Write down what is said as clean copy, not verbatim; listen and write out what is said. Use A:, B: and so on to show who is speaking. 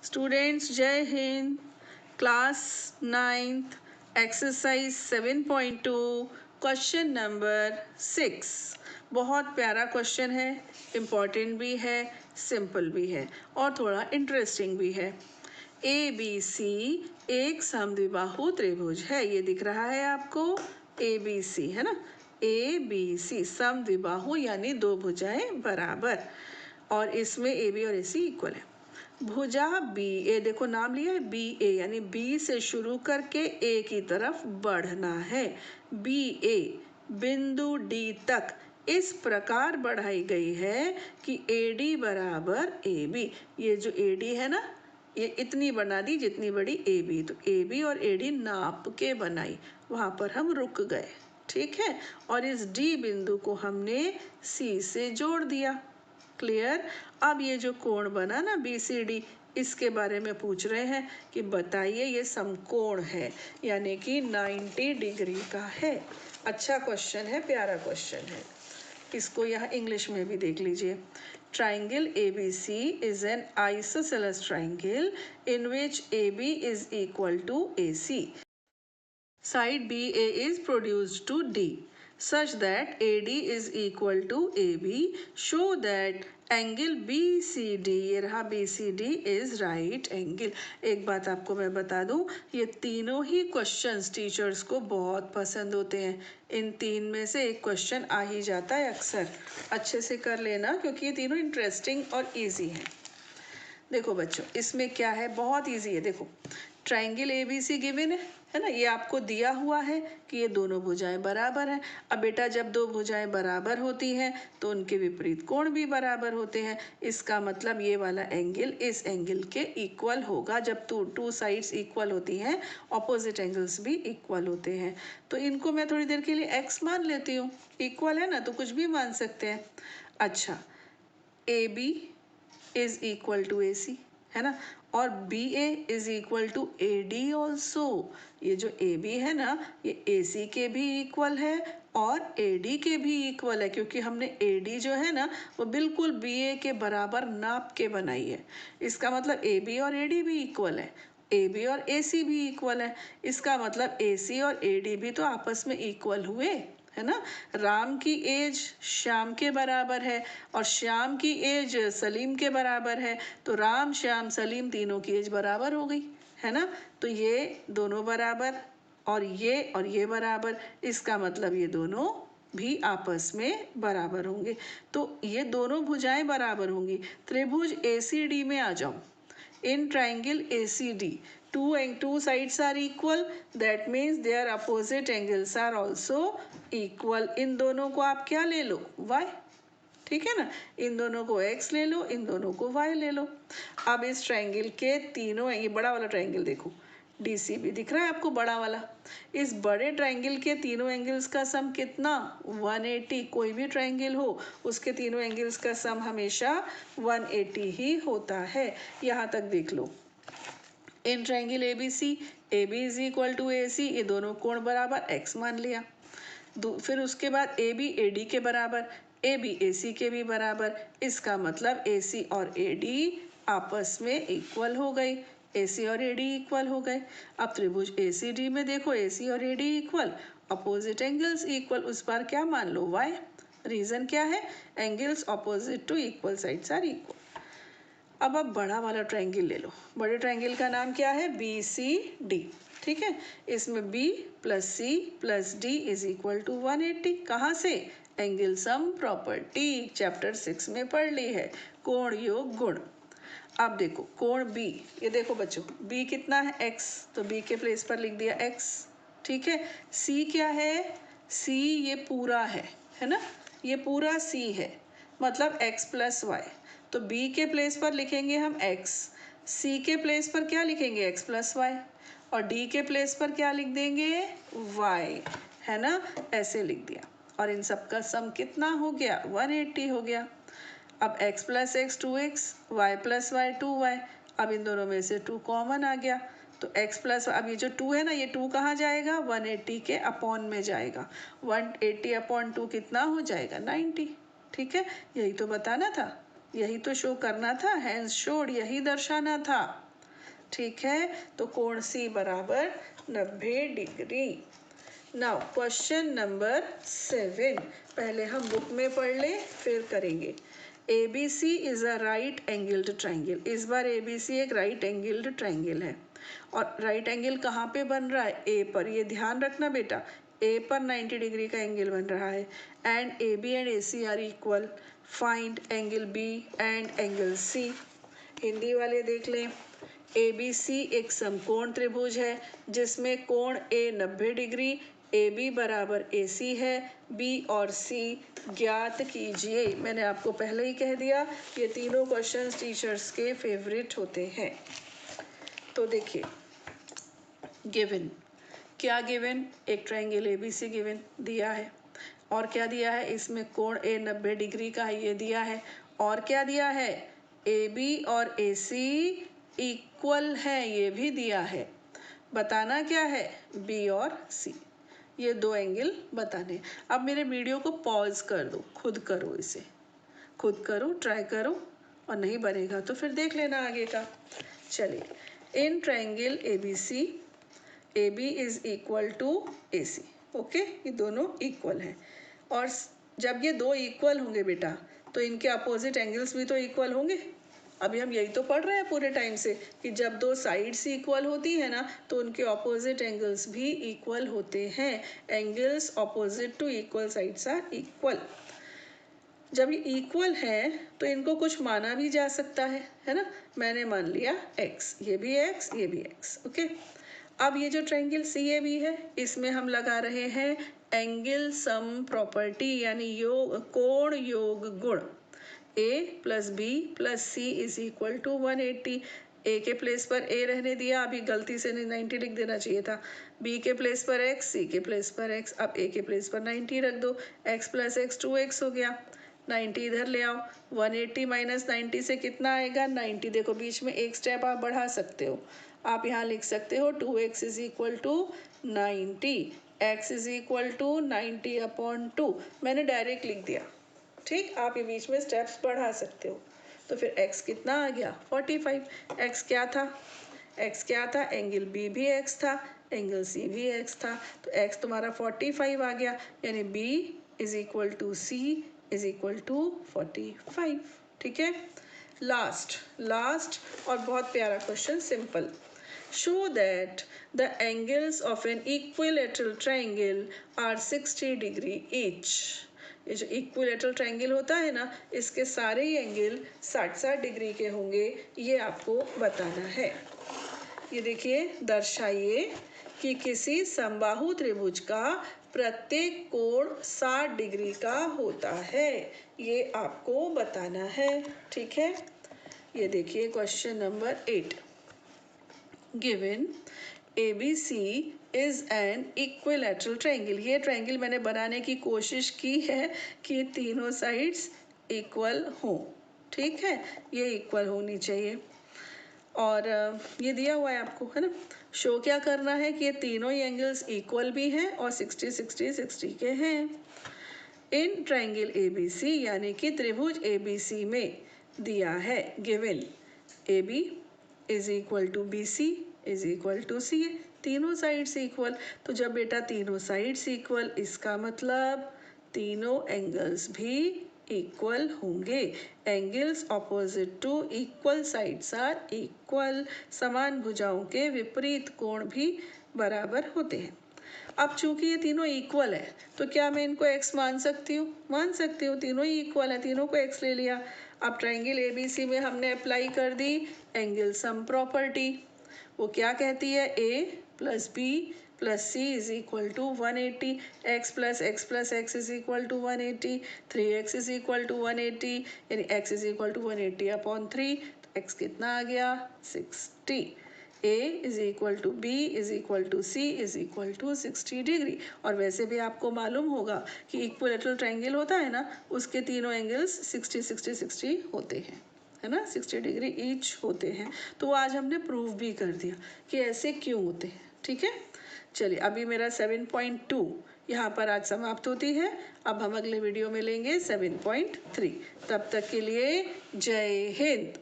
A: Students जय Hind. Class 9th exercise 7.2 question number 6। बहुत प्यारा क्वेश्चन है, इम्पॉर्टेंट भी है, सिंपल भी है और थोड़ा इंटरेस्टिंग भी है। ए बी सी एक समद्विबाहु त्रिभुज है, ये दिख रहा है आपको, ए बी सी है ना। ए बी सी समद्विबाहु यानी दो भुजाएं बराबर, और इसमें ए बी और ए सी इक्वल है। भुजा बी ए, देखो नाम लिया है बी ए, यानी बी से शुरू करके ए की तरफ बढ़ना है। बी ए बिंदु डी तक इस प्रकार बढ़ाई गई है कि ए डी बराबर ए बी। ये जो ए डी है ना, ये इतनी बना दी जितनी बड़ी ए बी, तो ए बी और ए डी नाप के बनाई, वहाँ पर हम रुक गए, ठीक है। और इस डी बिंदु को हमने सी से जोड़ दिया। क्लियर। अब ये जो कोण बना ना बी सी डी, इसके बारे में पूछ रहे हैं कि बताइए ये समकोण है, यानी कि 90 डिग्री का है। अच्छा क्वेश्चन है, प्यारा क्वेश्चन है। इसको यहाँ इंग्लिश में भी देख लीजिए। Triangle A B C is an isosceles triangle in which A B is equal to A C. Side BA is produced to D such that AD is equal to AB. Show that angle BCD, ये रहा BCD is right angle। एक बात आपको मैं बता दूं, ये तीनों ही क्वेश्चंस टीचर्स को बहुत पसंद होते हैं। इन तीन में से एक क्वेश्चन आ ही जाता है अक्सर। अच्छे से कर लेना क्योंकि ये तीनों इंटरेस्टिंग और इजी हैं। देखो बच्चों, इसमें क्या है, बहुत इजी है। देखो triangle A B C given है ना, ये आपको दिया हुआ है कि ये दोनों भुजाएं बराबर हैं। अब बेटा जब दो भुजाएं बराबर होती हैं तो उनके विपरीत कोण भी बराबर होते हैं। इसका मतलब ये वाला एंगल इस एंगल के इक्वल होगा। जब टू साइड्स इक्वल होती हैं, ऑपोजिट एंगल्स भी इक्वल होते हैं। तो इनको मैं थोड़ी देर के लिए एक्स मान लेती हूँ, इक्वल है ना, तो कुछ भी मान सकते हैं। अच्छा, A B is equal to A C है ना, और B A is equal to A D also. ये जो ए बी है ना, ये ए सी के भी इक्वल है और ए डी के भी इक्वल है, क्योंकि हमने ए डी जो है ना वो बिल्कुल बी ए के बराबर नाप के बनाई है। इसका मतलब ए बी और ए डी भी इक्वल है, ए बी और ए सी भी इक्वल है। इसका मतलब ए सी और ए डी भी तो आपस में इक्वल हुए, है ना। राम की एज श्याम के बराबर है और श्याम की एज सलीम के बराबर है, तो राम श्याम सलीम तीनों की एज बराबर हो गई, है ना। तो ये दोनों बराबर और ये बराबर, इसका मतलब ये दोनों भी आपस में बराबर होंगे। तो ये दोनों भुजाएं बराबर होंगी। त्रिभुज ACD में आ जाओ। In triangle ACD, two sides are equal, that means their opposite angles are also equal। इन दोनों को आप क्या ले लो, y, ठीक है ना। इन दोनों को x ले लो, इन दोनों को y ले लो। अब इस ट्राइंगल के तीनों, ये बड़ा वाला ट्राइंगल देखो, DCB दिख रहा है आपको, बड़ा वाला। इस बड़े ट्राइंगल के तीनों एंगल्स का सम कितना, 180। कोई भी ट्राइंगल हो उसके तीनों एंगल्स का सम हमेशा 180 ही होता है। यहाँ तक देख लो। In triangle ABC, AB is equal to AC, ये दोनों कोण बराबर, x मान लिया। फिर उसके बाद AB AD के बराबर, AB AC के भी बराबर। इसका मतलब AC और AD आपस में इक्वल हो गई, AC और AD इक्वल हो गए। अब त्रिभुज ACD में देखो, AC और AD equal, opposite angles equal, उस पर क्या मान लो, y। रीजन क्या है, angles opposite to equal sides are equal. अब आप बड़ा वाला ट्राइंगल ले लो। बड़े ट्राइंगल का नाम क्या है, BCD, ठीक है। इसमें B plus C plus D is equal to 180। कहाँ से, एंगल सम प्रॉपर्टी चैप्टर 6 में पढ़ ली है, कोण योग गुण। अब देखो कोण B, ये देखो बच्चों, B कितना है, x, तो B के प्लेस पर लिख दिया x, ठीक है। C क्या है, C ये पूरा है ना, ये पूरा C है, मतलब x प्लस वाई। तो B के प्लेस पर लिखेंगे हम x, C के प्लेस पर क्या लिखेंगे, x प्लस वाई, और D के प्लेस पर क्या लिख देंगे, y, है ना। ऐसे लिख दिया, और इन सब का सम कितना हो गया, 180 हो गया। अब x plus x 2x, y plus y 2y। अब इन दोनों में से 2 कॉमन आ गया, तो x प्लस, अब ये जो 2 है ना, ये 2 कहाँ जाएगा, 180 के अपॉन में जाएगा। 180 अपॉन 2 कितना हो जाएगा, 90, ठीक है। यही तो बताना था, यही तो शो करना था, हैंस शोड, यही दर्शाना था। ठीक है, तो कोण सी बराबर 90 डिग्री। नाउ क्वेश्चन नंबर 7, पहले हम बुक में पढ़ लें फिर करेंगे। ABC is a right angled triangle. इस बार ABC एक राइट एंगल्ड ट्राइंगल है, और राइट एंगल कहाँ पे बन रहा है? ए पर। ये ध्यान रखना बेटा, ए पर 90 डिग्री का एंगल बन रहा है। And AB and AC are equal. Find angle B and angle C। Hindi वाले देख लें। ABC एक समकोण त्रिभुज है जिसमें कोण A 90 डिग्री, AB बराबर AC है, B और C ज्ञात कीजिए। मैंने आपको पहले ही कह दिया, ये तीनों क्वेश्चंस टीचर्स के फेवरेट होते हैं। तो देखिए, गिवन, क्या गिवन? एक ट्रायंगल ABC गिवन दिया है, और क्या दिया है? इसमें कोण A 90 डिग्री का है, ये दिया है। और क्या दिया है? AB और AC इक्वल है, ये भी दिया है। बताना क्या है? B और C, ये दो एंगल बताने। अब मेरे वीडियो को पॉज कर दो, खुद करो, इसे खुद करो, ट्राई करो, और नहीं बनेगा तो फिर देख लेना आगे का। चलिए, in triangle ABC, AB is equal to AC। Okay, ये दोनों इक्वल हैं, और जब ये दो इक्वल होंगे बेटा, तो इनके अपोजिट एंगल्स भी तो इक्वल होंगे। अभी हम यही तो पढ़ रहे हैं पूरे टाइम से कि जब दो साइड्स इक्वल होती है ना, तो उनके ऑपोजिट एंगल्स भी इक्वल होते हैं। Angles opposite to equal sides are equal. जब ये इक्वल है तो इनको कुछ माना भी जा सकता है ना? मैंने मान लिया x, ये भी x, ये भी x। ओके, अब ये जो ट्रायंगल CAB है, इसमें हम लगा रहे हैं एंगल सम प्रॉपर्टी, यानी योग, कोण योग गुण। A plus B plus C is equal to 180। A के प्लेस पर A रहने दिया, अभी गलती से 90 लिख देना चाहिए था। B के प्लेस पर x, C के प्लेस पर x, अब A के प्लेस पर 90 रख दो। x प्लस x 2x हो गया, 90 इधर ले आओ। 180 माइनस 90 से कितना आएगा? 90। देखो, बीच में एक स्टेप आप बढ़ा सकते हो, आप यहाँ लिख सकते हो 2x is equal to 90, x is equal to 90 upon 2। मैंने डायरेक्ट लिख दिया, ठीक। आप ये बीच में स्टेप्स बढ़ा सकते हो। तो फिर x कितना आ गया? 45। x क्या था? x क्या था? एंगल B भी x था, एंगल C भी x था, तो x तुम्हारा 45 आ गया, यानी B is equal to C is equal to 45। ठीक है, लास्ट और बहुत प्यारा question, simple. Show that the angles of an equilateral triangle are 60 degree each. ये जो इक्विलैटरल ट्रायंगल होता है ना, इसके सारे ही एंगल 60-60 डिग्री के होंगे, ये आपको बताना है। ये देखिए, दर्शाइए कि किसी समबाहु त्रिभुज का प्रत्येक कोण 60 डिग्री का होता है, ये आपको बताना है। ठीक है, ये देखिए question number 8। Given ABC is an equilateral triangle. ये ट्रायंगल मैंने बनाने की कोशिश की है कि तीनों साइड्स इक्वल हो। ठीक है, ये इक्वल होनी चाहिए, और ये दिया हुआ है आपको, है ना? शो क्या करना है कि ये तीनों ही एंगल्स इक्वल भी हैं और 60-60-60 के हैं। इन ट्रायंगल ABC, यानी कि त्रिभुज ABC में दिया है, given AB is equal to BC is equal to C, तीनों साइड्स इक्वल। तो जब बेटा तीनों साइड्स इक्वल, इसका मतलब तीनों एंगल्स भी इक्वल होंगे। Angles opposite to equal sides are equal. समान भुजाओं के विपरीत कोण भी बराबर होते हैं। अब चूंकि ये तीनों इक्वल है, तो क्या मैं इनको x मान सकती हूँ? मान सकती हूँ, तीनों ही इक्वल है, तीनों को x ले लिया। अब ट्रायंगल ABC में हमने अप्लाई कर दी एंगल सम प्रॉपर्टी। वो क्या कहती है? A plus B plus C is equal to 180, x plus x is equal to 180, 3x is equal to 180, यानी x is equal to 180 upon 3। तो x कितना आ गया? 60। A is equal to B is equal to C is equal to 60 degree. और वैसे भी आपको मालूम होगा कि इक्विलैटरल ट्रायंगल होता है ना, उसके तीनों एंगल्स 60-60-60 होते हैं, है ना? 60 डिग्री ईच होते हैं। तो वो आज हमने प्रूव भी कर दिया कि ऐसे क्यों होते हैं। ठीक है, चलिए, अभी मेरा 7.2 यहाँ पर आज समाप्त होती है। अब हम अगले वीडियो में लेंगे 7.3। तब तक के लिए जय हिंद।